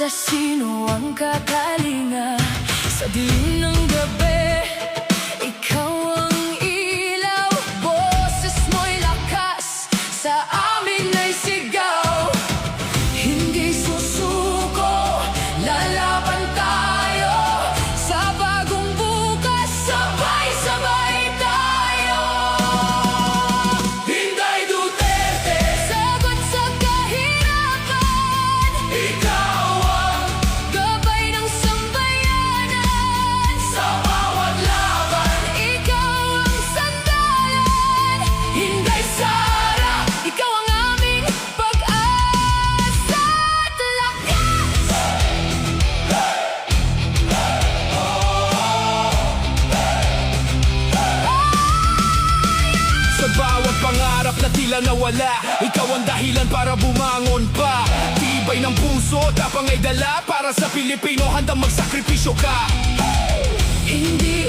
Sa sino ang kakalinga sa dilim ng gabi? Ikaw ang ilaw, boses mo'y lakas, sa amin ay sigaw. Hindi susuko, lalaban tayo, sa bagong bukas, sabay-sabay tayo. Inday Duterte, sagot sa kahirapan. Ikaw ang gabay ng sambayanan, sa bawat laban. Ikaw ang sandalan, Inday Sara. Ikaw ang aming pag-asa at lakas. Sa bawat pangarap na tila nawala, ikaw ang dahilan para bumangon pa. Tibay ng puso, tapang ay dala, para sa Pilipino handang magsakripisyo ka. Hindi